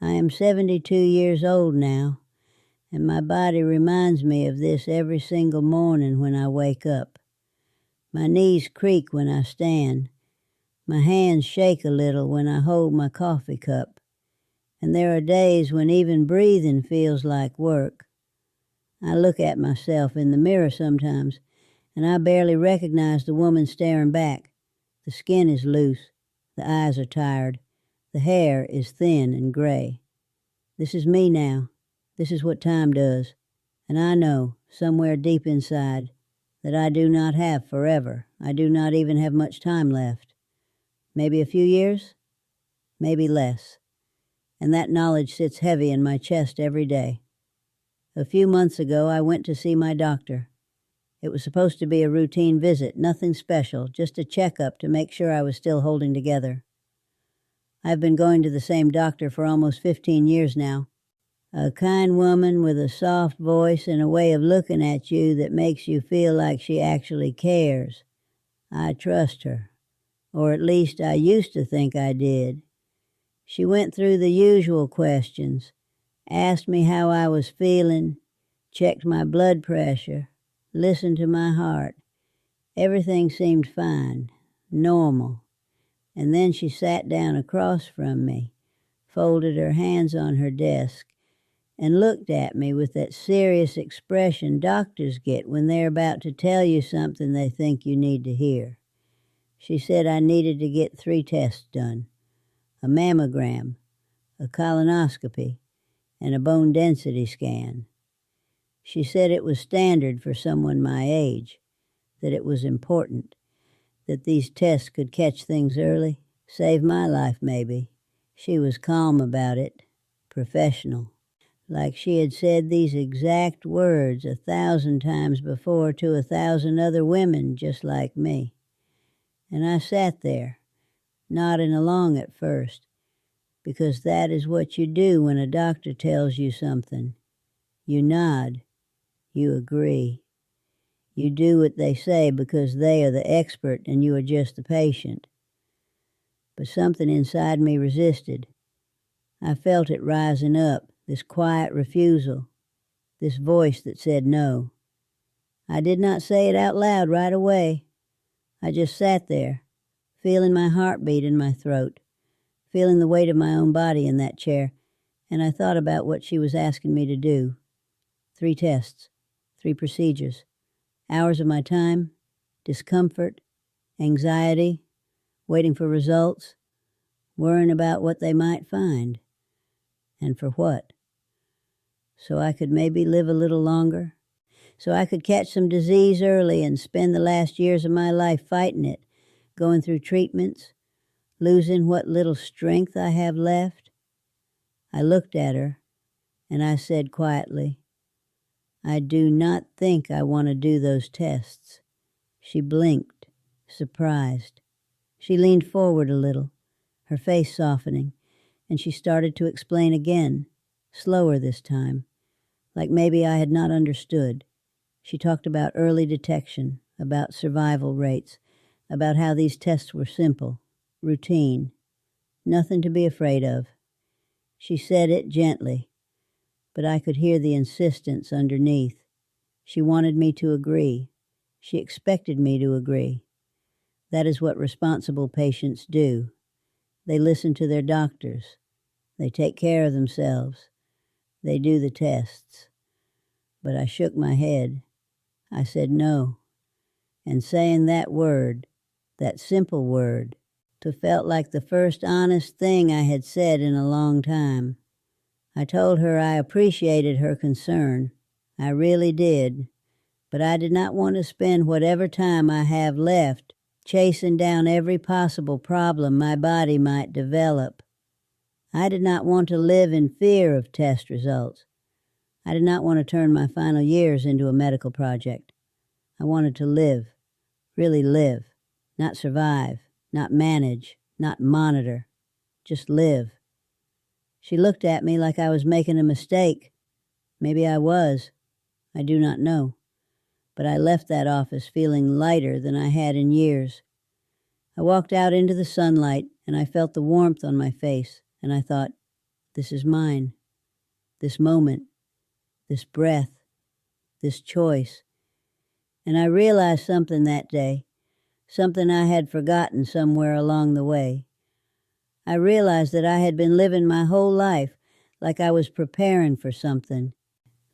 I am 72 years old now, and my body reminds me of this every single morning when I wake up. My knees creak when I stand. My hands shake a little when I hold my coffee cup. And there are days when even breathing feels like work. I look at myself in the mirror sometimes, and I barely recognize the woman staring back. The skin is loose. The eyes are tired. The hair is thin and gray. This is me now. This is what time does. And I know, somewhere deep inside, that I do not have forever. I do not even have much time left. Maybe a few years, maybe less. And that knowledge sits heavy in my chest every day. A few months ago, I went to see my doctor. It was supposed to be a routine visit, nothing special, just a checkup to make sure I was still holding together. I've been going to the same doctor for almost 15 years now. A kind woman with a soft voice and a way of looking at you that makes you feel like she actually cares. I trust her, or at least I used to think I did. She went through the usual questions, asked me how I was feeling, checked my blood pressure, listened to my heart. Everything seemed fine, normal. And then she sat down across from me, folded her hands on her desk, and looked at me with that serious expression doctors get when they're about to tell you something they think you need to hear. She said I needed to get 3 tests done: a mammogram, a colonoscopy, and a bone density scan. She said it was standard for someone my age, that it was important, that these tests could catch things early, save my life maybe. She was calm about it, professional, like she had said these exact words 1,000 times before to 1,000 other women just like me. And I sat there, nodding along at first, because that is what you do when a doctor tells you something. You nod, you agree. You do what they say because they are the expert and you are just the patient. But something inside me resisted. I felt it rising up, this quiet refusal, this voice that said no. I did not say it out loud right away. I just sat there, feeling my heartbeat in my throat, feeling the weight of my own body in that chair, and I thought about what she was asking me to do. 3 tests, 3 procedures, hours of my time, discomfort, anxiety, waiting for results, worrying about what they might find. And for what? So I could maybe live a little longer? So I could catch some disease early and spend the last years of my life fighting it, going through treatments, losing what little strength I have left? I looked at her, and I said quietly, I do not think I want to do those tests. She blinked, surprised. She leaned forward a little, her face softening, and she started to explain again, slower this time, like maybe I had not understood. She talked about early detection, about survival rates, about how these tests were simple, routine, nothing to be afraid of. She said it gently, but I could hear the insistence underneath. She wanted me to agree. She expected me to agree. That is what responsible patients do. They listen to their doctors. They take care of themselves. They do the tests. But I shook my head. I said no. And saying that word, that simple word, felt like the first honest thing I had said in a long time. I told her I appreciated her concern. I really did. But I did not want to spend whatever time I have left chasing down every possible problem my body might develop. I did not want to live in fear of test results. I did not want to turn my final years into a medical project. I wanted to live, really live, not survive, not manage, not monitor, just live. She looked at me like I was making a mistake. Maybe I was. I do not know. But I left that office feeling lighter than I had in years. I walked out into the sunlight, and I felt the warmth on my face, and I thought, This is mine. This moment, this breath, this choice. And I realized something that day, something I had forgotten somewhere along the way. I realized that I had been living my whole life like I was preparing for something,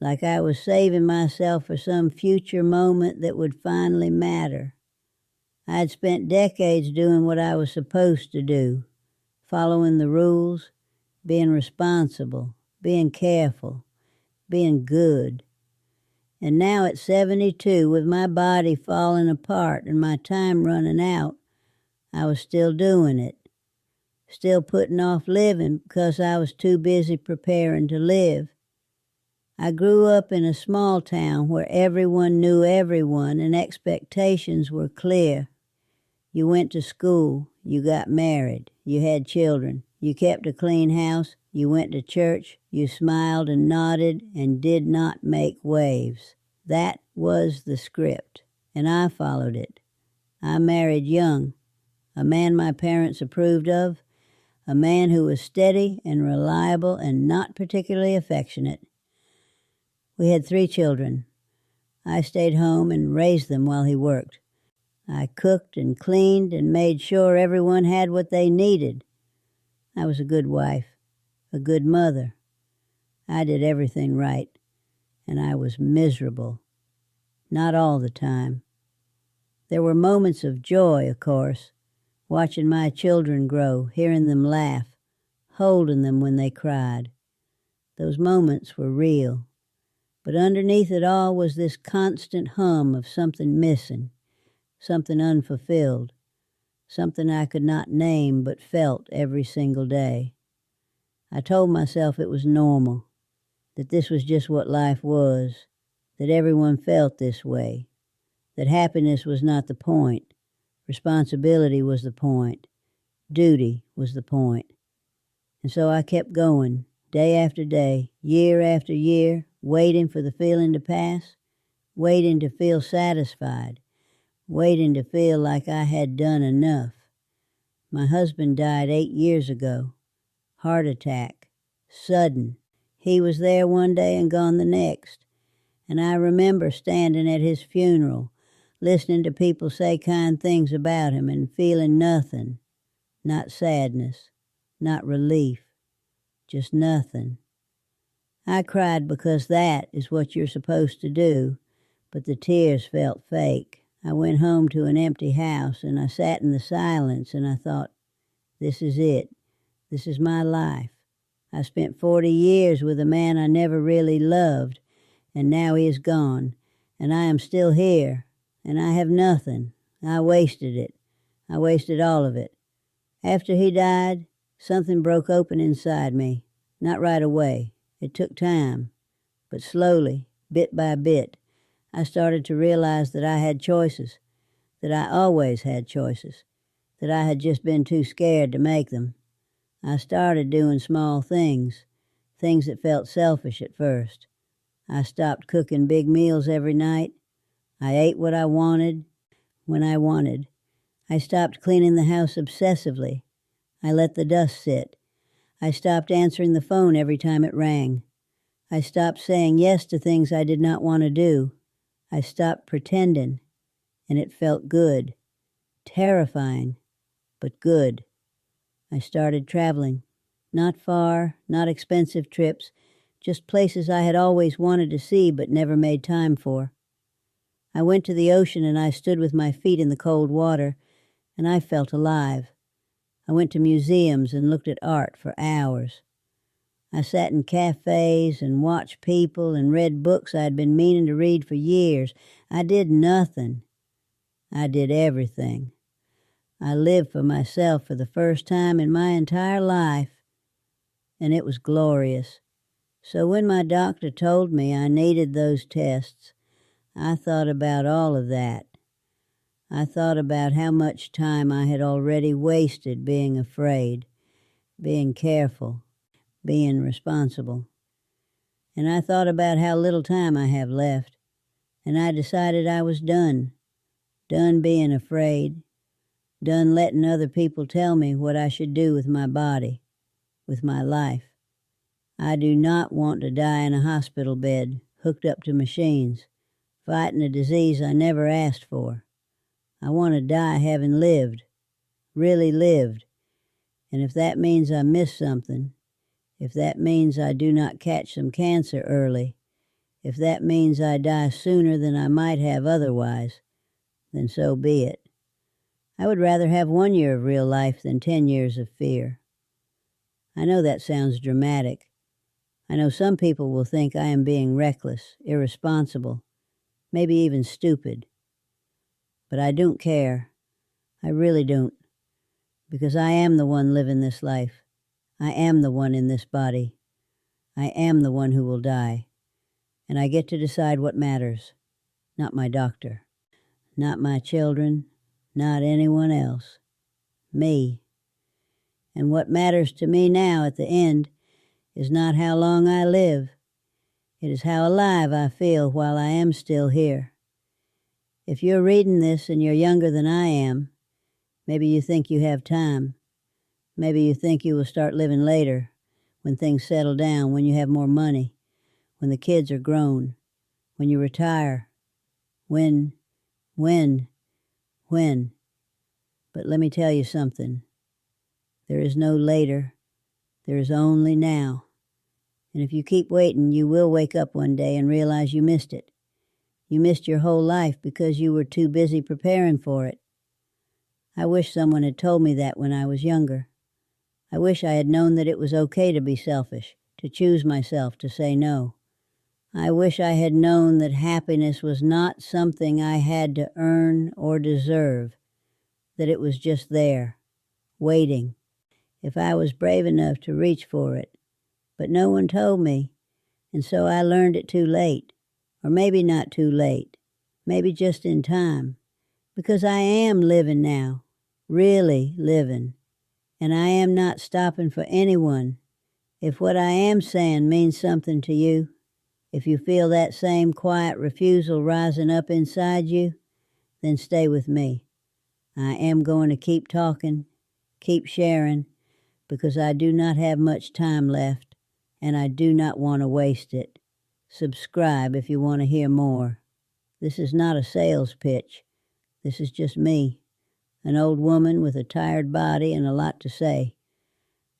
like I was saving myself for some future moment that would finally matter. I had spent decades doing what I was supposed to do, following the rules, being responsible, being careful, being good. And now at 72, with my body falling apart and my time running out, I was still doing it, still putting off living because I was too busy preparing to live. I grew up in a small town where everyone knew everyone and expectations were clear. You went to school, you got married, you had children, you kept a clean house, you went to church, you smiled and nodded and did not make waves. That was the script, and I followed it. I married young, a man my parents approved of, a man who was steady and reliable and not particularly affectionate. We had 3 children. I stayed home and raised them while he worked. I cooked and cleaned and made sure everyone had what they needed. I was a good wife, a good mother. I did everything right, and I was miserable. Not all the time. There were moments of joy, of course, watching my children grow, hearing them laugh, holding them when they cried. Those moments were real. But underneath it all was this constant hum of something missing, something unfulfilled, something I could not name but felt every single day. I told myself it was normal, that this was just what life was, that everyone felt this way, that happiness was not the point, responsibility was the point, duty was the point. And so I kept going, day after day, year after year, waiting for the feeling to pass, waiting to feel satisfied, waiting to feel like I had done enough. My husband died 8 years ago. Heart attack. Sudden. He was there one day and gone the next. And I remember standing at his funeral, listening to people say kind things about him and feeling nothing. Not sadness. Not relief. Just nothing. I cried because that is what you're supposed to do, but the tears felt fake. I went home to an empty house and I sat in the silence and I thought, this is it. This is my life. I spent 40 years with a man I never really loved, and now he is gone, and I am still here, and I have nothing. I wasted it. I wasted all of it. After he died, something broke open inside me. Not right away. It took time, but slowly, bit by bit, I started to realize that I had choices, that I always had choices, that I had just been too scared to make them. I started doing small things, things that felt selfish at first. I stopped cooking big meals every night. I ate what I wanted, when I wanted. I stopped cleaning the house obsessively. I let the dust sit. I stopped answering the phone every time it rang. I stopped saying yes to things I did not want to do. I stopped pretending, and it felt good. Terrifying, but good. I started traveling. Not far, not expensive trips, just places I had always wanted to see but never made time for. I went to the ocean and I stood with my feet in the cold water, and I felt alive. I went to museums and looked at art for hours. I sat in cafes and watched people and read books I'd been meaning to read for years. I did nothing. I did everything. I lived for myself for the first time in my entire life, and it was glorious. So when my doctor told me I needed those tests, I thought about all of that. I thought about how much time I had already wasted being afraid, being careful, being responsible. And I thought about how little time I have left, and I decided I was done. Done being afraid, done letting other people tell me what I should do with my body, with my life. I do not want to die in a hospital bed, hooked up to machines, fighting a disease I never asked for. I want to die having lived, really lived. And if that means I miss something, if that means I do not catch some cancer early, if that means I die sooner than I might have otherwise, then so be it. I would rather have 1 year of real life than 10 years of fear. I know that sounds dramatic. I know some people will think I am being reckless, irresponsible, maybe even stupid. But I don't care. I really don't. Because I am the one living this life. I am the one in this body. I am the one who will die. And I get to decide what matters. Not my doctor. Not my children. Not anyone else. Me. And what matters to me now at the end is not how long I live. It is how alive I feel while I am still here. If you're reading this and you're younger than I am, maybe you think you have time. Maybe you think you will start living later, when things settle down, when you have more money, when the kids are grown, when you retire. When. But let me tell you something. There is no later. There is only now. And if you keep waiting, you will wake up one day and realize you missed it. You missed your whole life because you were too busy preparing for it. I wish someone had told me that when I was younger. I wish I had known that it was okay to be selfish, to choose myself, to say no. I wish I had known that happiness was not something I had to earn or deserve, that it was just there, waiting, if I was brave enough to reach for it. But no one told me, and so I learned it too late, or maybe not too late, maybe just in time, because I am living now, really living, and I am not stopping for anyone. If what I am saying means something to you, if you feel that same quiet refusal rising up inside you, then stay with me. I am going to keep talking, keep sharing, because I do not have much time left, and I do not want to waste it. Subscribe if you want to hear more. This is not a sales pitch. This is just me, an old woman with a tired body and a lot to say,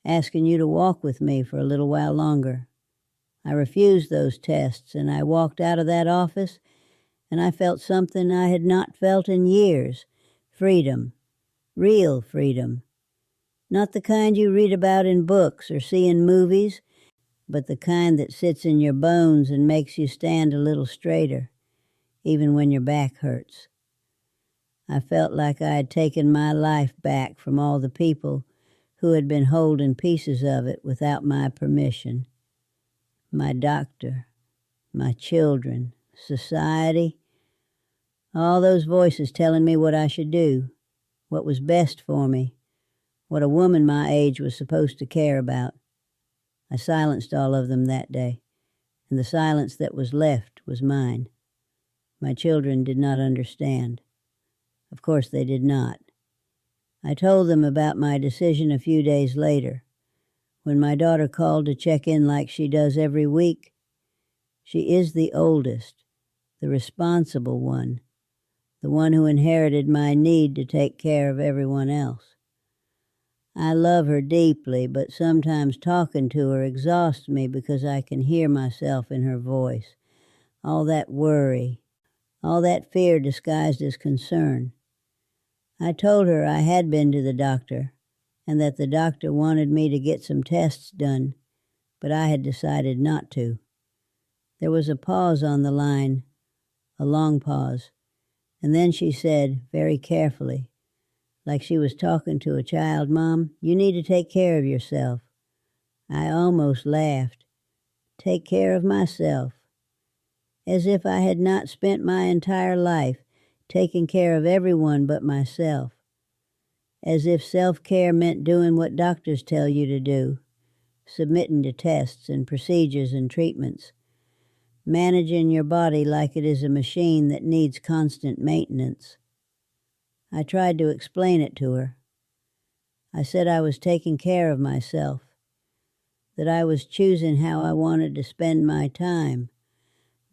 asking you to walk with me for a little while longer. I refused those tests, and I walked out of that office, and I felt something I had not felt in years. Freedom. Real freedom. Not the kind you read about in books or see in movies, but the kind that sits in your bones and makes you stand a little straighter, even when your back hurts. I felt like I had taken my life back from all the people who had been holding pieces of it without my permission. My doctor, my children, society, all those voices telling me what I should do, what was best for me, what a woman my age was supposed to care about. I silenced all of them that day, and the silence that was left was mine. My children did not understand. Of course they did not. I told them about my decision a few days later, when my daughter called to check in like she does every week. She is the oldest, the responsible one, the one who inherited my need to take care of everyone else. I love her deeply, but sometimes talking to her exhausts me because I can hear myself in her voice. All that worry, all that fear disguised as concern. I told her I had been to the doctor, and that the doctor wanted me to get some tests done, but I had decided not to. There was a pause on the line, a long pause, and then she said, very carefully, like she was talking to a child, "Mom, you need to take care of yourself." I almost laughed. Take care of myself. As if I had not spent my entire life taking care of everyone but myself. As if self-care meant doing what doctors tell you to do, submitting to tests and procedures and treatments, managing your body like it is a machine that needs constant maintenance. I tried to explain it to her. I said I was taking care of myself. that I was choosing how I wanted to spend my time,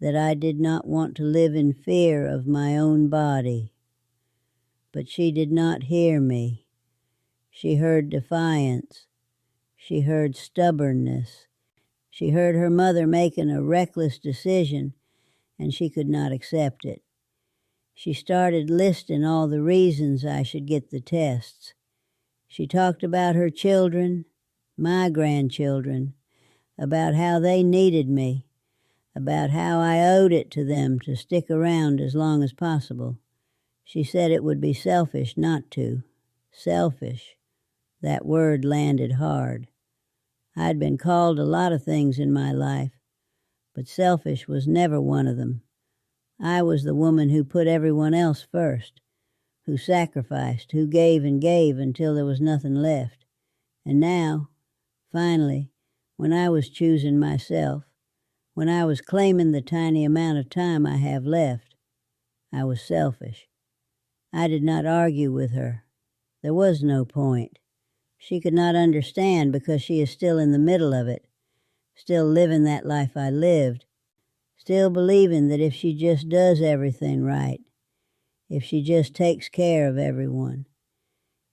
that I did not want to live in fear of my own body. But she did not hear me. She heard defiance. She heard stubbornness. She heard her mother making a reckless decision, and she could not accept it. She started listing all the reasons I should get the tests. She talked about her children, my grandchildren, about how they needed me, about how I owed it to them to stick around as long as possible. She said it would be selfish not to. Selfish. That word landed hard. I'd been called a lot of things in my life, but selfish was never one of them. I was the woman who put everyone else first, who sacrificed, who gave and gave until there was nothing left. And now, finally, when I was choosing myself, when I was claiming the tiny amount of time I have left, I was selfish. I did not argue with her. There was no point. She could not understand because she is still in the middle of it, still living that life I lived, still believing that if she just does everything right, if she just takes care of everyone,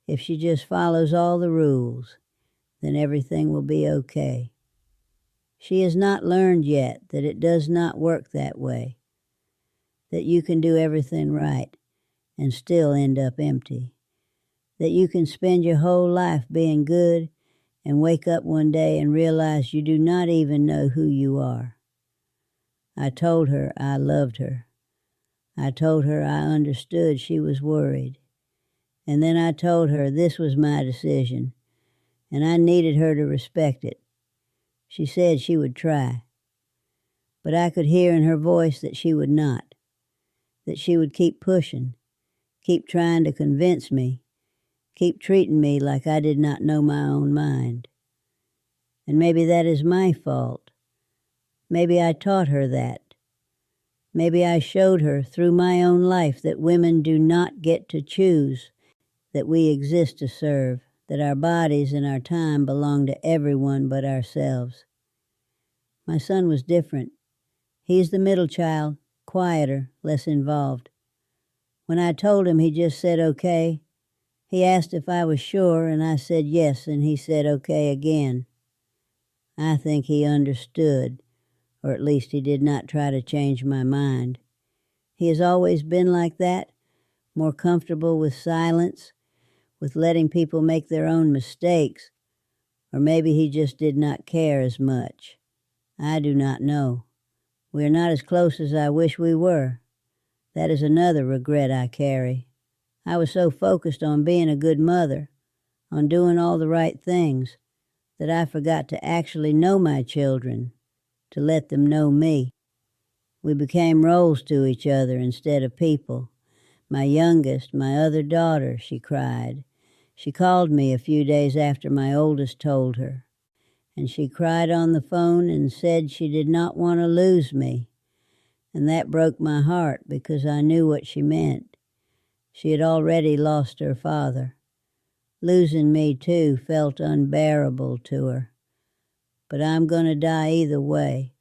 if she just follows all the rules, then everything will be okay. She has not learned yet that it does not work that way, that you can do everything right and still end up empty, that you can spend your whole life being good and wake up one day and realize you do not even know who you are. I told her I loved her. I told her I understood she was worried. And then I told her this was my decision, and I needed her to respect it. She said she would try. But I could hear in her voice that she would not, that she would keep pushing, keep trying to convince me, keep treating me like I did not know my own mind. And maybe that is my fault. Maybe I taught her that. Maybe I showed her through my own life that women do not get to choose, that we exist to serve, that our bodies and our time belong to everyone but ourselves. My son was different. He's the middle child, quieter, less involved. When I told him, he just said okay. He asked if I was sure, and I said yes, and he said okay again. I think he understood, or at least he did not try to change my mind. He has always been like that, more comfortable with silence, with letting people make their own mistakes, or maybe he just did not care as much. I do not know. We are not as close as I wish we were. That is another regret I carry. I was so focused on being a good mother, on doing all the right things, that I forgot to actually know my children, to let them know me. We became roles to each other instead of people. My youngest, my other daughter, she cried. She called me a few days after my oldest told her, and she cried on the phone and said she did not want to lose me. And that broke my heart because I knew what she meant. She had already lost her father. Losing me, too, felt unbearable to her. But I'm going to die either way.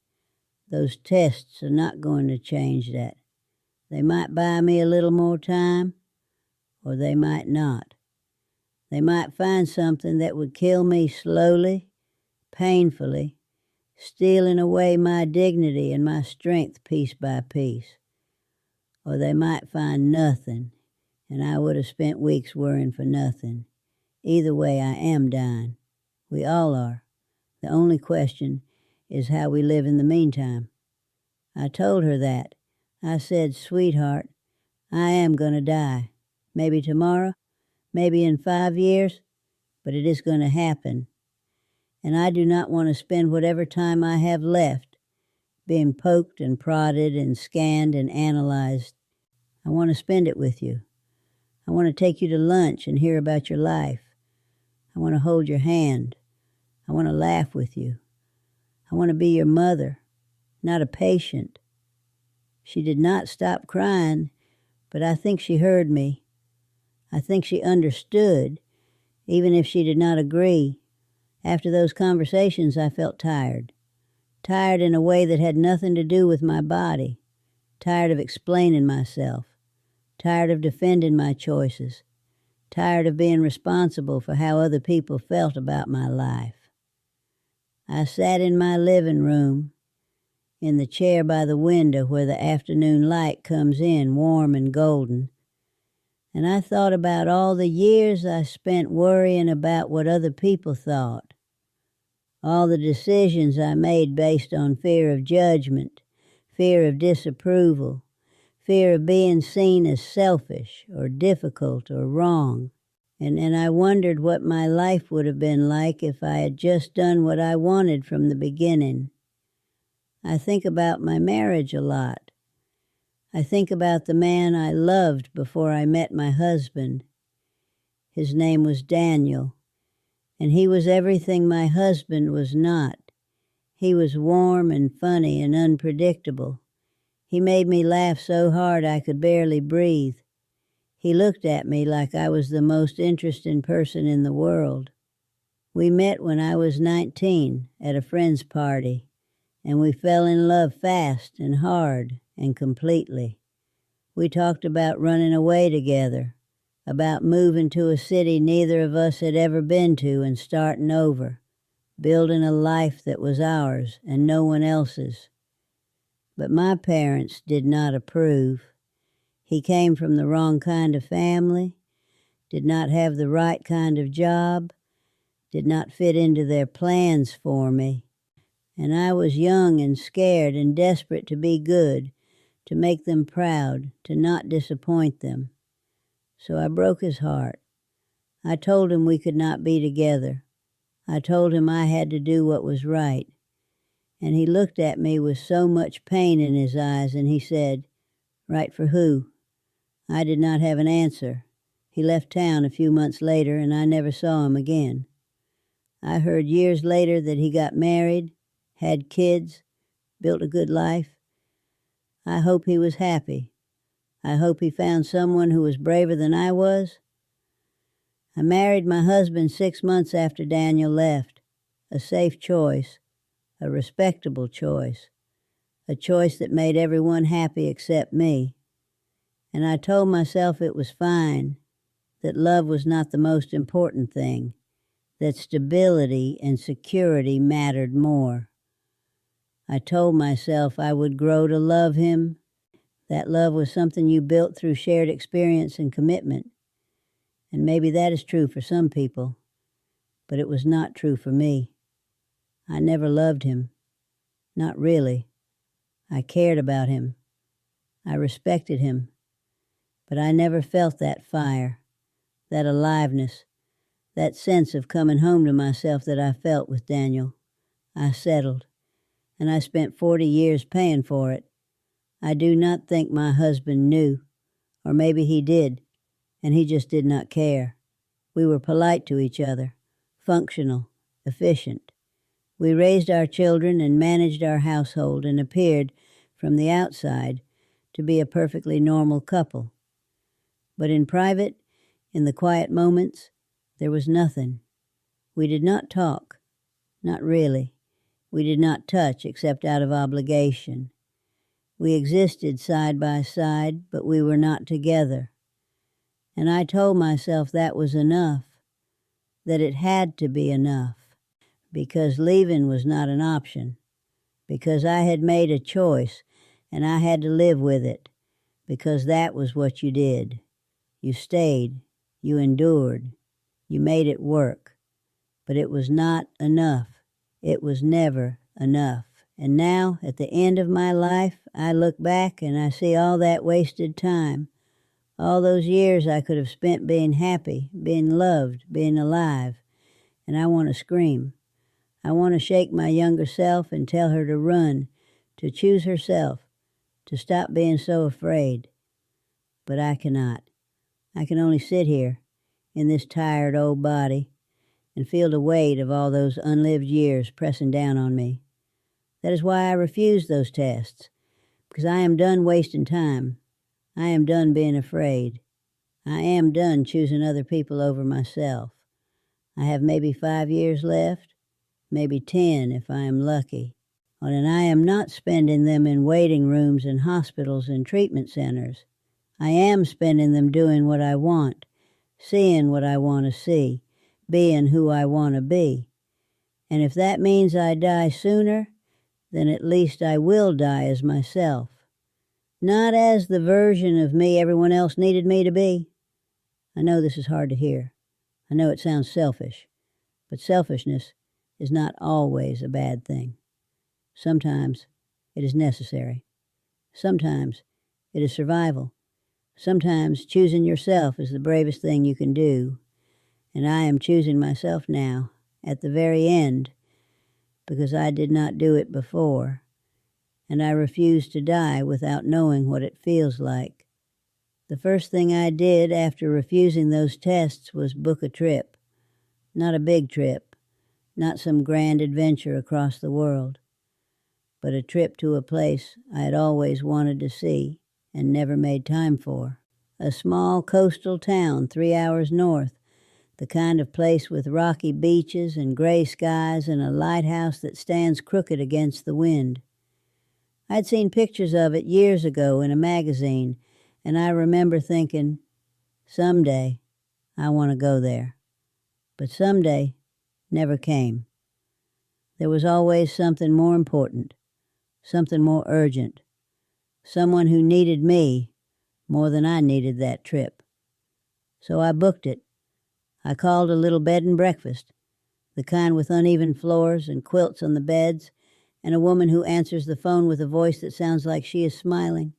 Those tests are not going to change that. They might buy me a little more time, or they might not. They might find something that would kill me slowly, painfully, stealing away my dignity and my strength piece by piece. Or they might find nothing, and I would have spent weeks worrying for nothing. Either way, I am dying. We all are. The only question is how we live in the meantime. I told her that. I said, sweetheart, I am going to die. Maybe tomorrow, maybe in 5 years, but it is going to happen. And I do not want to spend whatever time I have left being poked and prodded and scanned and analyzed. I want to spend it with you. I want to take you to lunch and hear about your life. I want to hold your hand. I want to laugh with you. I want to be your mother, not a patient. She did not stop crying, but I think she heard me. I think she understood, even if she did not agree. After those conversations, I felt tired. Tired in a way that had nothing to do with my body. Tired of explaining myself. Tired of defending my choices. Tired of being responsible for how other people felt about my life. I sat in my living room, in the chair by the window where the afternoon light comes in warm and golden, and I thought about all the years I spent worrying about what other people thought, all the decisions I made based on fear of judgment, fear of disapproval, fear of being seen as selfish or difficult or wrong. And I wondered what my life would have been like if I had just done what I wanted from the beginning. I think about my marriage a lot. I think about the man I loved before I met my husband. His name was Daniel, and he was everything my husband was not. He was warm and funny and unpredictable. He made me laugh so hard I could barely breathe. He looked at me like I was the most interesting person in the world. We met when I was 19 at a friend's party, and we fell in love fast and hard and completely. We talked about running away together, about moving to a city neither of us had ever been to and starting over, building a life that was ours and no one else's. But my parents did not approve. He came from the wrong kind of family, did not have the right kind of job, did not fit into their plans for me. And I was young and scared and desperate to be good, to make them proud, to not disappoint them. So I broke his heart. I told him we could not be together. I told him I had to do what was right. And he looked at me with so much pain in his eyes, and he said, "Right for who?" I did not have an answer. He left town a few months later, and I never saw him again. I heard years later that he got married, had kids, built a good life. I hope he was happy. I hope he found someone who was braver than I was. I married my husband 6 months after Daniel left. A safe choice, a respectable choice, a choice that made everyone happy except me. And I told myself it was fine, that love was not the most important thing, that stability and security mattered more. I told myself I would grow to love him, that love was something you built through shared experience and commitment. And maybe that is true for some people, but it was not true for me. I never loved him. Not really. I cared about him. I respected him. But I never felt that fire, that aliveness, that sense of coming home to myself that I felt with Daniel. I settled, and I spent 40 years paying for it. I do not think my husband knew, or maybe he did, and he just did not care. We were polite to each other, functional, efficient. We raised our children and managed our household and appeared, from the outside, to be a perfectly normal couple. But in private, in the quiet moments, there was nothing. We did not talk, not really. We did not touch except out of obligation. We existed side by side, but we were not together. And I told myself that was enough, that it had to be enough, because leaving was not an option, because I had made a choice and I had to live with it, because that was what you did. You stayed, you endured, you made it work. But it was not enough. It was never enough. And now, at the end of my life, I look back and I see all that wasted time, all those years I could have spent being happy, being loved, being alive, and I want to scream. I want to shake my younger self and tell her to run, to choose herself, to stop being so afraid. But I cannot. I can only sit here, in this tired old body, and feel the weight of all those unlived years pressing down on me. That is why I refuse those tests, because I am done wasting time. I am done being afraid. I am done choosing other people over myself. I have maybe 5 years left, maybe 10 if I am lucky. And I am not spending them in waiting rooms in hospitals and treatment centers. I am spending them doing what I want, seeing what I want to see, being who I want to be. And if that means I die sooner, then at least I will die as myself. Not as the version of me everyone else needed me to be. I know this is hard to hear. I know it sounds selfish, but selfishness is not always a bad thing. Sometimes it is necessary. Sometimes it is survival. Sometimes choosing yourself is the bravest thing you can do. And I am choosing myself now, at the very end, because I did not do it before, and I refuse to die without knowing what it feels like. The first thing I did after refusing those tests was book a trip. Not a big trip, not some grand adventure across the world, but a trip to a place I had always wanted to see and never made time for. A small coastal town 3 hours north, the kind of place with rocky beaches and gray skies and a lighthouse that stands crooked against the wind. I'd seen pictures of it years ago in a magazine, and I remember thinking, someday I want to go there. But someday never came. There was always something more important, something more urgent, someone who needed me more than I needed that trip. So I booked it. I called a little bed and breakfast, the kind with uneven floors and quilts on the beds, and a woman who answers the phone with a voice that sounds like she is smiling.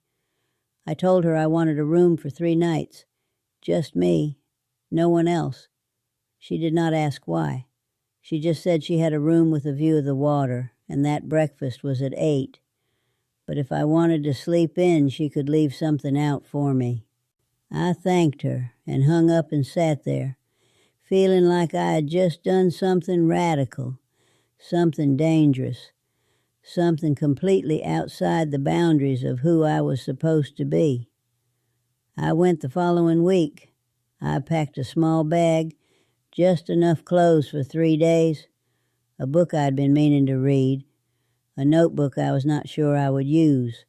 I told her I wanted a room for 3 nights, just me, no one else. She did not ask why. She just said she had a room with a view of the water, and that breakfast was at 8. But if I wanted to sleep in, she could leave something out for me. I thanked her and hung up and sat there, feeling like I had just done something radical, something dangerous, something completely outside the boundaries of who I was supposed to be. I went the following week. I packed a small bag, just enough clothes for 3 days, a book I'd been meaning to read, a notebook I was not sure I would use.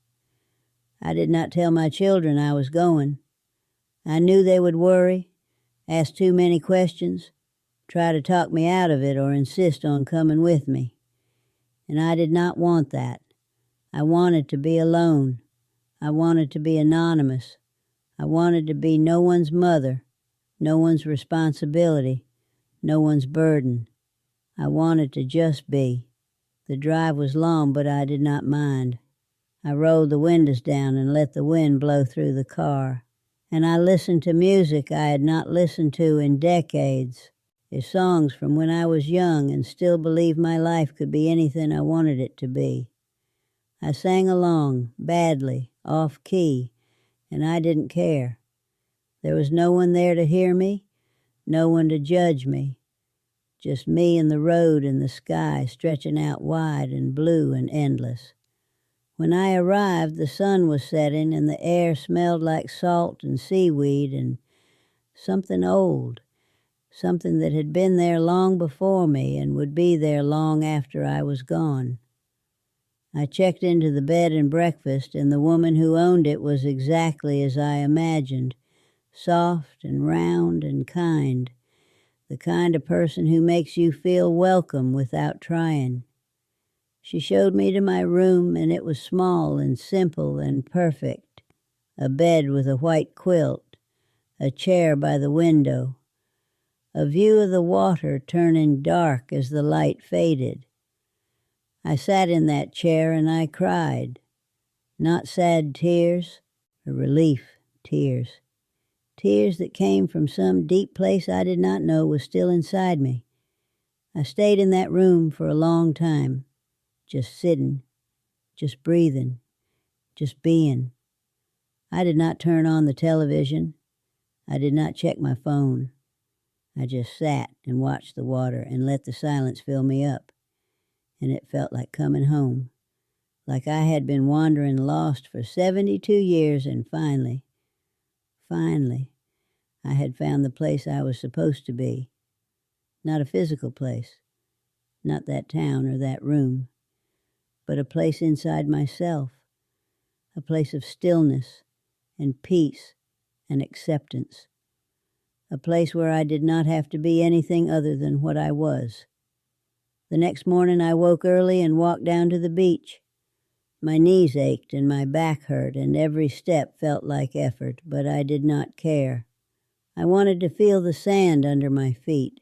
I did not tell my children I was going. I knew they would worry, ask too many questions, try to talk me out of it or insist on coming with me. And I did not want that. I wanted to be alone. I wanted to be anonymous. I wanted to be no one's mother, no one's responsibility, no one's burden. I wanted to just be. The drive was long, but I did not mind. I rolled the windows down and let the wind blow through the car. And I listened to music I had not listened to in decades. It's songs from when I was young and still believed my life could be anything I wanted it to be. I sang along, badly, off key, and I didn't care. There was no one there to hear me, no one to judge me. Just me and the road and the sky stretching out wide and blue and endless. When I arrived, the sun was setting and the air smelled like salt and seaweed and something old, something that had been there long before me and would be there long after I was gone. I checked into the bed and breakfast, and the woman who owned it was exactly as I imagined, soft and round and kind, the kind of person who makes you feel welcome without trying. She showed me to my room, and it was small and simple and perfect. A bed with a white quilt, a chair by the window, a view of the water turning dark as the light faded. I sat in that chair and I cried. Not sad tears, or relief tears. Tears that came from some deep place I did not know was still inside me. I stayed in that room for a long time. Just sitting, just breathing, just being. I did not turn on the television. I did not check my phone. I just sat and watched the water and let the silence fill me up. And it felt like coming home, like I had been wandering lost for 72 years, and finally, I had found the place I was supposed to be. Not a physical place, not that town or that room, but a place inside myself, a place of stillness and peace and acceptance, a place where I did not have to be anything other than what I was. The next morning I woke early and walked down to the beach. My knees ached and my back hurt, and every step felt like effort, but I did not care. I wanted to feel the sand under my feet.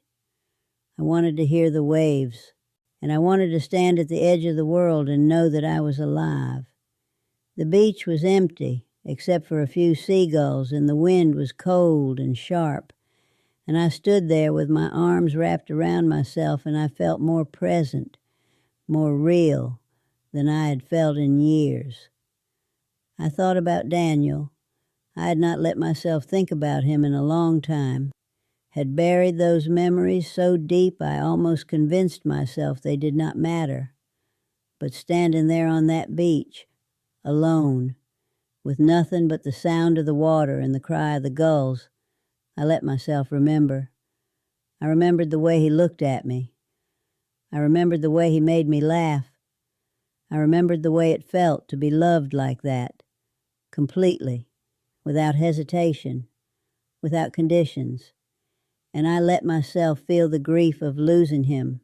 I wanted to hear the waves, and I wanted to stand at the edge of the world and know that I was alive. The beach was empty, except for a few seagulls, and the wind was cold and sharp. And I stood there with my arms wrapped around myself, and I felt more present, more real than I had felt in years. I thought about Daniel. I had not let myself think about him in a long time, had buried those memories so deep I almost convinced myself they did not matter. But standing there on that beach, alone, with nothing but the sound of the water and the cry of the gulls, I let myself remember. I remembered the way he looked at me. I remembered the way he made me laugh. I remembered the way it felt to be loved like that, completely, without hesitation, without conditions. And I let myself feel the grief of losing him,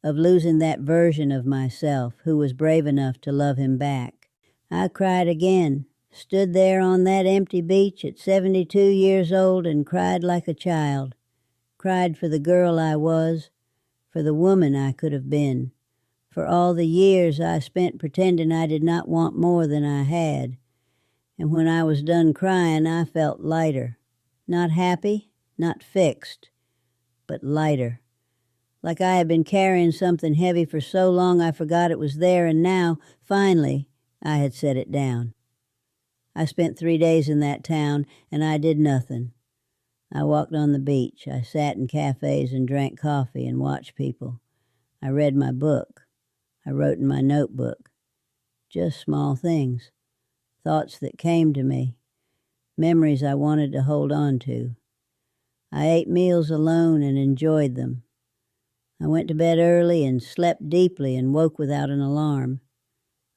of losing that version of myself who was brave enough to love him back. I cried again, stood there on that empty beach at 72 years old and cried like a child, cried for the girl I was, for the woman I could have been, for all the years I spent pretending I did not want more than I had. And when I was done crying, I felt lighter, not happy, not fixed, but lighter, like I had been carrying something heavy for so long I forgot it was there, and now, finally, I had set it down. I spent 3 days in that town, and I did nothing. I walked on the beach. I sat in cafes and drank coffee and watched people. I read my book. I wrote in my notebook. Just small things, thoughts that came to me, memories I wanted to hold on to. I ate meals alone and enjoyed them. I went to bed early and slept deeply and woke without an alarm.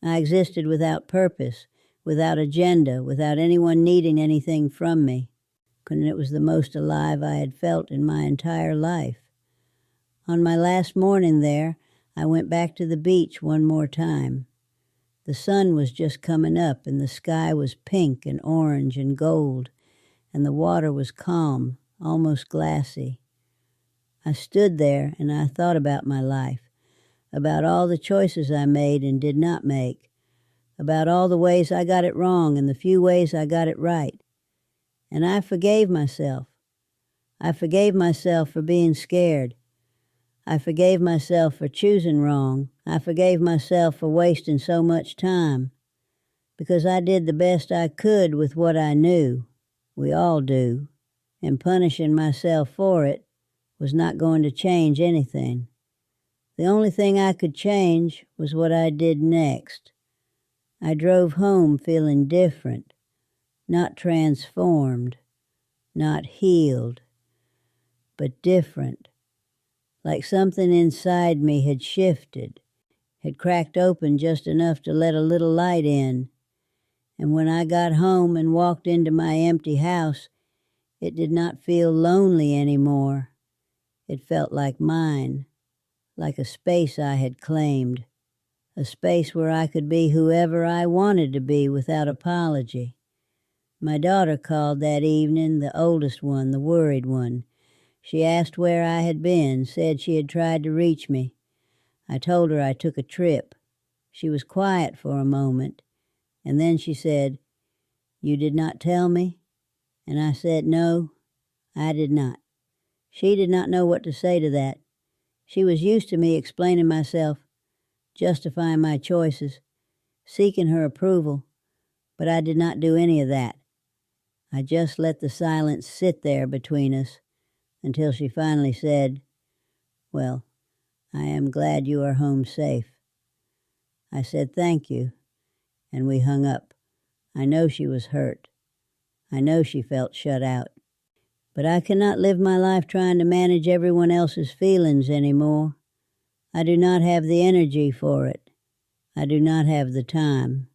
I existed without purpose, without agenda, without anyone needing anything from me. And it was the most alive I had felt in my entire life. On my last morning there, I went back to the beach one more time. The sun was just coming up, and the sky was pink and orange and gold, and the water was calm, almost glassy. I stood there and I thought about my life, about all the choices I made and did not make, about all the ways I got it wrong and the few ways I got it right. And I forgave myself. I forgave myself for being scared. I forgave myself for choosing wrong. I forgave myself for wasting so much time, because I did the best I could with what I knew. We all do. And punishing myself for it was not going to change anything. The only thing I could change was what I did next. I drove home feeling different, not transformed, not healed, but different, like something inside me had shifted, had cracked open just enough to let a little light in. And when I got home and walked into my empty house, it did not feel lonely anymore. It felt like mine, like a space I had claimed, a space where I could be whoever I wanted to be without apology. My daughter called that evening, the oldest one, the worried one. She asked where I had been, said she had tried to reach me. I told her I took a trip. She was quiet for a moment, and then she said, "You did not tell me?" And I said, "No, I did not." She did not know what to say to that. She was used to me explaining myself, justifying my choices, seeking her approval, but I did not do any of that. I just let the silence sit there between us until she finally said, "Well, I am glad you are home safe." I said, "Thank you," and we hung up. I know she was hurt. I know she felt shut out. But I cannot live my life trying to manage everyone else's feelings anymore. I do not have the energy for it. I do not have the time.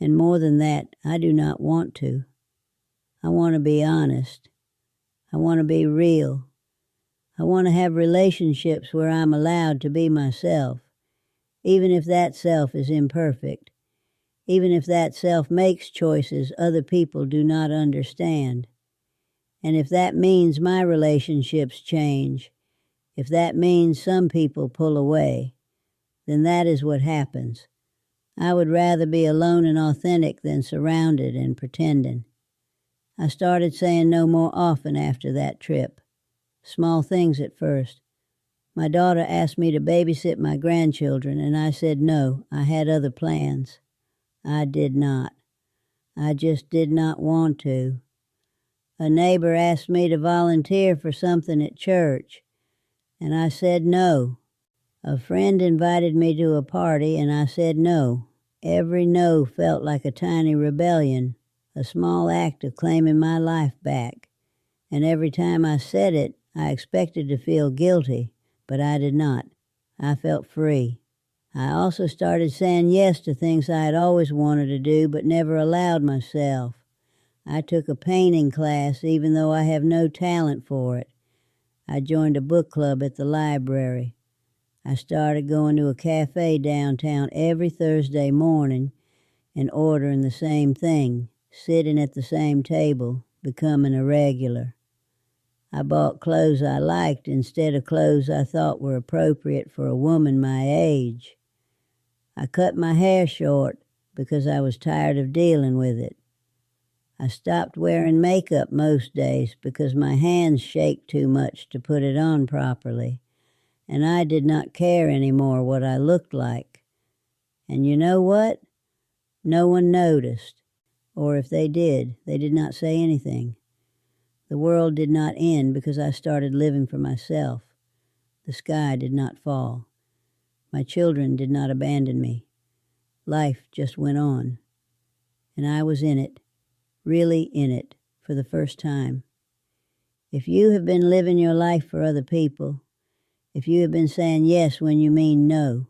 And more than that, I do not want to. I want to be honest. I want to be real. I want to have relationships where I'm allowed to be myself, even if that self is imperfect, even if that self makes choices other people do not understand. And if that means my relationships change, if that means some people pull away, then that is what happens. I would rather be alone and authentic than surrounded and pretending. I started saying no more often after that trip. Small things at first. My daughter asked me to babysit my grandchildren, and I said no, I had other plans. I did not. I just did not want to. A neighbor asked me to volunteer for something at church, and I said no. A friend invited me to a party, and I said no. Every no felt like a tiny rebellion, a small act of claiming my life back. And every time I said it, I expected to feel guilty, but I did not. I felt free. I also started saying yes to things I had always wanted to do but never allowed myself. I took a painting class even though I have no talent for it. I joined a book club at the library. I started going to a cafe downtown every Thursday morning and ordering the same thing, sitting at the same table, becoming a regular. I bought clothes I liked instead of clothes I thought were appropriate for a woman my age. I cut my hair short because I was tired of dealing with it. I stopped wearing makeup most days because my hands shake too much to put it on properly, and I did not care anymore what I looked like. And you know what? No one noticed, or if they did not say anything. The world did not end because I started living for myself. The sky did not fall. My children did not abandon me. Life just went on. And I was in it, really in it, for the first time. If you have been living your life for other people, if you have been saying yes when you mean no,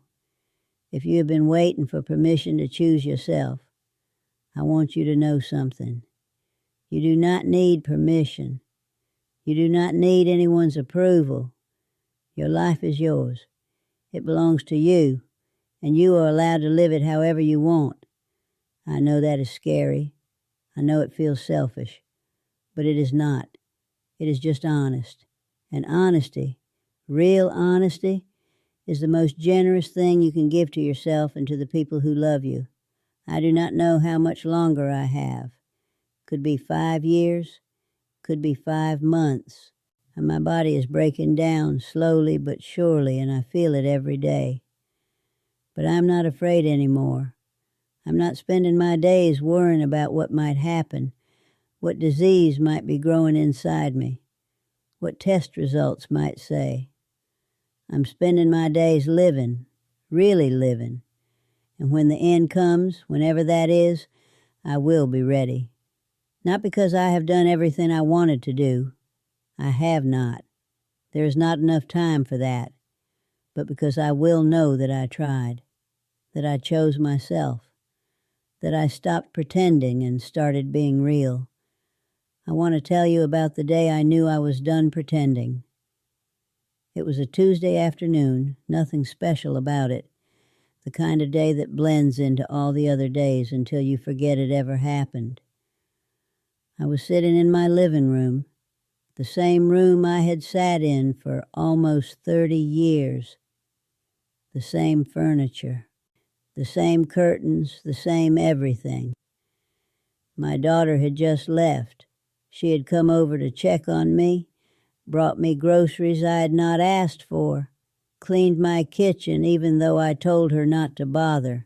if you have been waiting for permission to choose yourself, I want you to know something. You do not need permission. You do not need anyone's approval. Your life is yours. It belongs to you, and you are allowed to live it however you want. I know that is scary. I know it feels selfish, but it is not. It is just honest. And honesty, real honesty, is the most generous thing you can give to yourself and to the people who love you. I do not know how much longer I have. Could be 5 years, could be 5 months. And my body is breaking down slowly but surely, and I feel it every day. But I'm not afraid anymore. I'm not spending my days worrying about what might happen, what disease might be growing inside me, what test results might say. I'm spending my days living, really living. And when the end comes, whenever that is, I will be ready. Not because I have done everything I wanted to do. I have not. There is not enough time for that. But because I will know that I tried, that I chose myself, that I stopped pretending and started being real. I want to tell you about the day I knew I was done pretending. It was a Tuesday afternoon, nothing special about it, the kind of day that blends into all the other days until you forget it ever happened. I was sitting in my living room, the same room I had sat in for almost 30 years. The same furniture, the same curtains, the same everything. My daughter had just left. She had come over to check on me, brought me groceries I had not asked for, cleaned my kitchen even though I told her not to bother.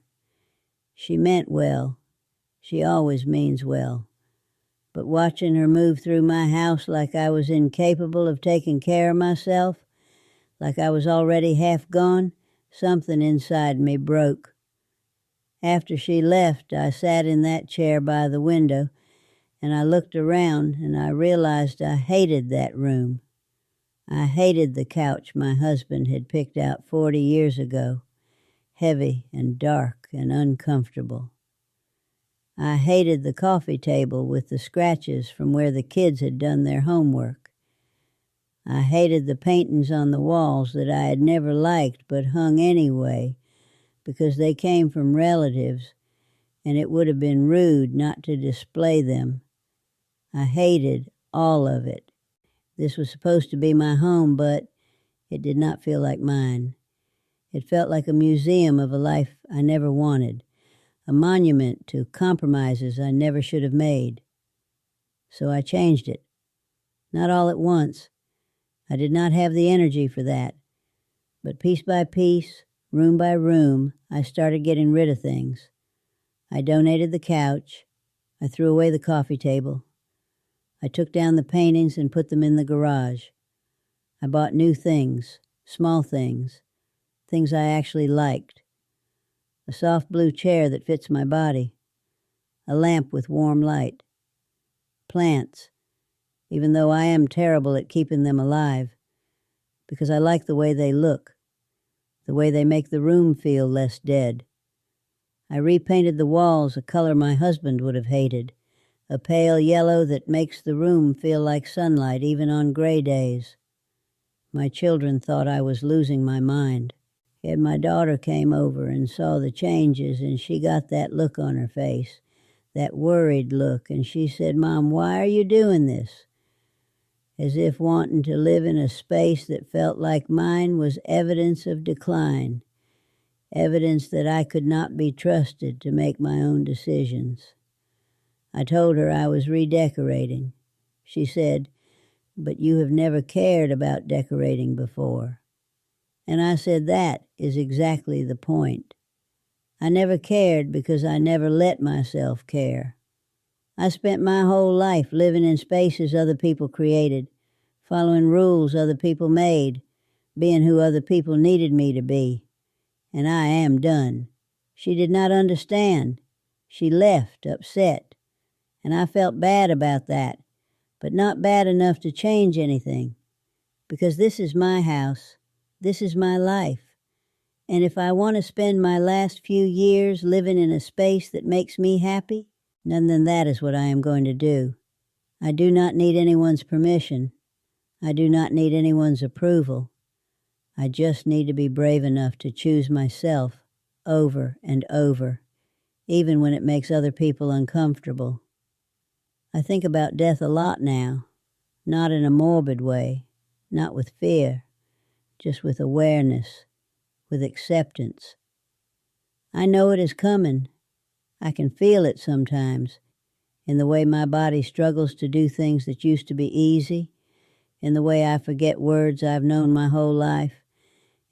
She meant well. She always means well. But watching her move through my house like I was incapable of taking care of myself, like I was already half gone, something inside me broke. After she left, I sat in that chair by the window, and I looked around, and I realized I hated that room. I hated the couch my husband had picked out 40 years ago, heavy and dark and uncomfortable. I hated the coffee table with the scratches from where the kids had done their homework. I hated the paintings on the walls that I had never liked but hung anyway because they came from relatives and it would have been rude not to display them. I hated all of it. This was supposed to be my home, but it did not feel like mine. It felt like a museum of a life I never wanted, a monument to compromises I never should have made. So I changed it. Not all at once. I did not have the energy for that. But piece by piece, room by room, I started getting rid of things. I donated the couch. I threw away the coffee table. I took down the paintings and put them in the garage. I bought new things, small things, things I actually liked. A soft blue chair that fits my body. A lamp with warm light. Plants, even though I am terrible at keeping them alive, because I like the way they look, the way they make the room feel less dead. I repainted the walls a color my husband would have hated, a pale yellow that makes the room feel like sunlight even on gray days. My children thought I was losing my mind. And my daughter came over and saw the changes, and she got that look on her face, that worried look, and she said, "Mom, why are you doing this?" As if wanting to live in a space that felt like mine was evidence of decline, evidence that I could not be trusted to make my own decisions. I told her I was redecorating. She said, "But you have never cared about decorating before." And I said, that is exactly the point. I never cared because I never let myself care. I spent my whole life living in spaces other people created, following rules other people made, being who other people needed me to be. And I am done. She did not understand. She left, upset. And I felt bad about that, but not bad enough to change anything. Because this is my house. This is my life. And if I want to spend my last few years living in a space that makes me happy, then that is what I am going to do. I do not need anyone's permission. I do not need anyone's approval. I just need to be brave enough to choose myself over and over, even when it makes other people uncomfortable. I think about death a lot now, not in a morbid way, not with fear, just with awareness, with acceptance. I know it is coming. I can feel it sometimes, in the way my body struggles to do things that used to be easy, in the way I forget words I've known my whole life,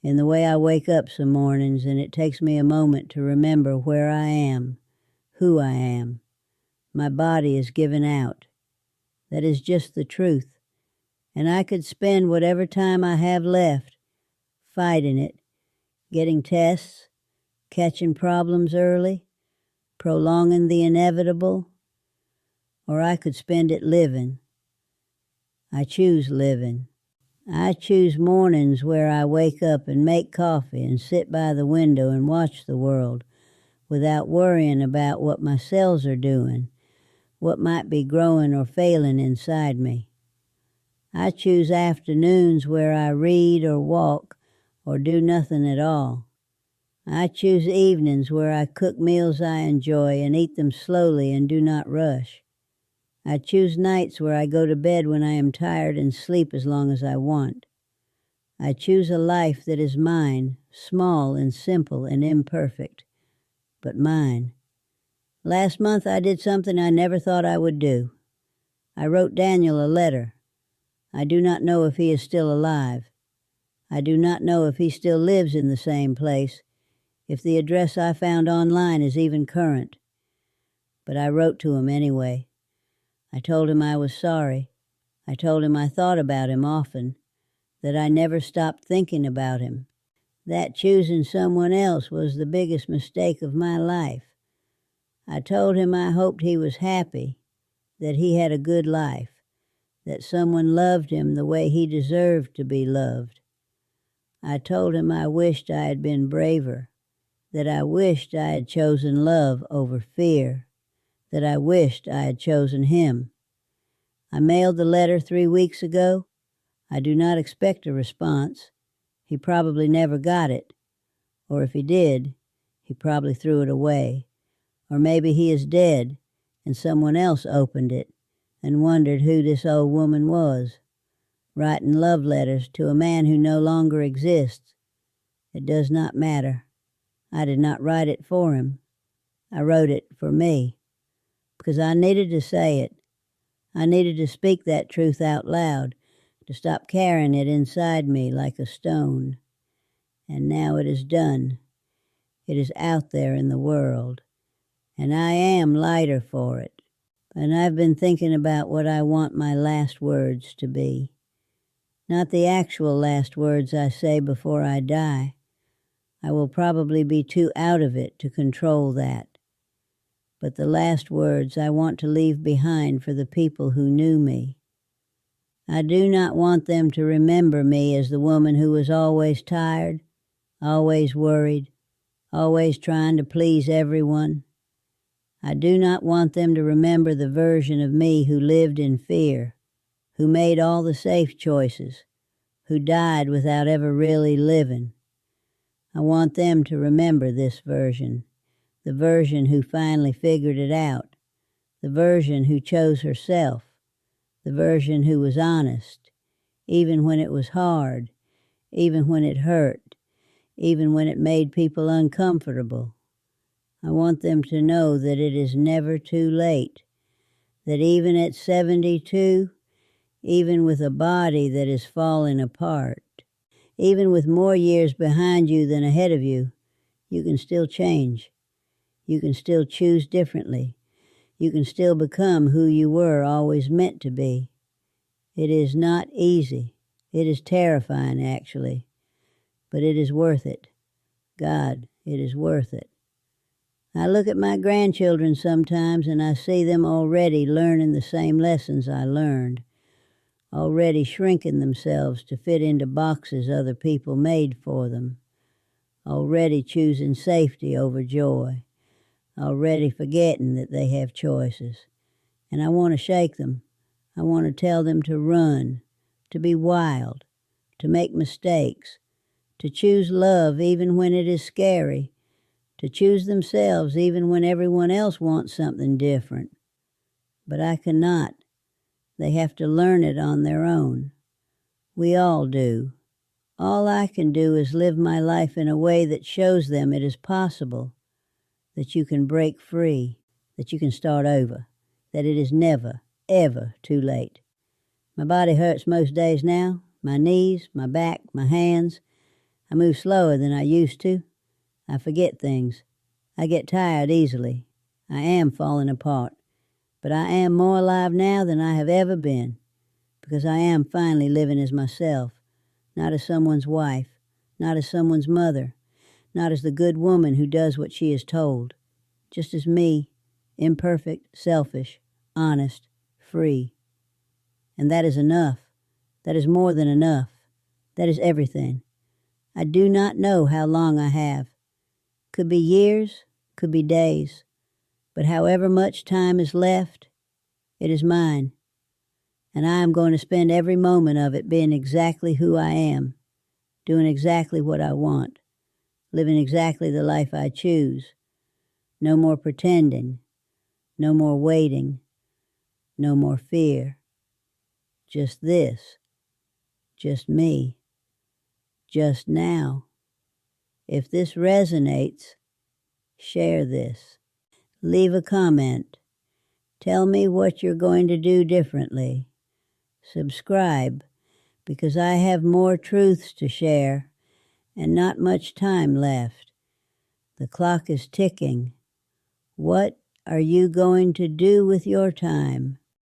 in the way I wake up some mornings and it takes me a moment to remember where I am, who I am. My body is giving out. That is just the truth. And I could spend whatever time I have left fighting it, getting tests, catching problems early, prolonging the inevitable, or I could spend it living. I choose living. I choose mornings where I wake up and make coffee and sit by the window and watch the world without worrying about what my cells are doing, what might be growing or failing inside me. I choose afternoons where I read or walk or do nothing at all. I choose evenings where I cook meals I enjoy and eat them slowly and do not rush. I choose nights where I go to bed when I am tired and sleep as long as I want. I choose a life that is mine, small and simple and imperfect, but mine. Last month I did something I never thought I would do. I wrote Daniel a letter. I do not know if he is still alive. I do not know if he still lives in the same place, if the address I found online is even current. But I wrote to him anyway. I told him I was sorry. I told him I thought about him often, that I never stopped thinking about him, that choosing someone else was the biggest mistake of my life. I told him I hoped he was happy, that he had a good life, that someone loved him the way he deserved to be loved. I told him I wished I had been braver, that I wished I had chosen love over fear, that I wished I had chosen him. I mailed the letter 3 weeks ago. I do not expect a response. He probably never got it. Or if he did, he probably threw it away. Or maybe he is dead and someone else opened it and wondered who this old woman was, writing love letters to a man who no longer exists. It does not matter. I did not write it for him. I wrote it for me, because I needed to say it. I needed to speak that truth out loud, to stop carrying it inside me like a stone. And now it is done. It is out there in the world, and I am lighter for it. And I've been thinking about what I want my last words to be. Not the actual last words I say before I die. I will probably be too out of it to control that. But the last words I want to leave behind for the people who knew me. I do not want them to remember me as the woman who was always tired, always worried, always trying to please everyone. I do not want them to remember the version of me who lived in fear, who made all the safe choices, who died without ever really living. I want them to remember this version, the version who finally figured it out, the version who chose herself, the version who was honest, even when it was hard, even when it hurt, even when it made people uncomfortable. I want them to know that it is never too late, that even at 72, even with a body that is falling apart, even with more years behind you than ahead of you, you can still change. You can still choose differently. You can still become who you were always meant to be. It is not easy. It is terrifying, actually. But it is worth it. God, it is worth it. I look at my grandchildren sometimes and I see them already learning the same lessons I learned, already shrinking themselves to fit into boxes other people made for them, already choosing safety over joy, already forgetting that they have choices. And I want to shake them. I want to tell them to run, to be wild, to make mistakes, to choose love even when it is scary, to choose themselves even when everyone else wants something different. But I cannot. They have to learn it on their own. We all do. All I can do is live my life in a way that shows them it is possible, that you can break free, that you can start over, that it is never, ever too late. My body hurts most days now, my knees, my back, my hands. I move slower than I used to. I forget things. I get tired easily. I am falling apart. But I am more alive now than I have ever been, because I am finally living as myself, not as someone's wife, not as someone's mother, not as the good woman who does what she is told, just as me, imperfect, selfish, honest, free. And that is enough. That is more than enough. That is everything. I do not know how long I have. Could be years, could be days, but however much time is left, it is mine. And I am going to spend every moment of it being exactly who I am, doing exactly what I want, living exactly the life I choose. No more pretending, no more waiting, no more fear. Just this, just me, just now. If this resonates, share this. Leave a comment. Tell me what you're going to do differently. Subscribe, because I have more truths to share and not much time left. The clock is ticking. What are you going to do with your time?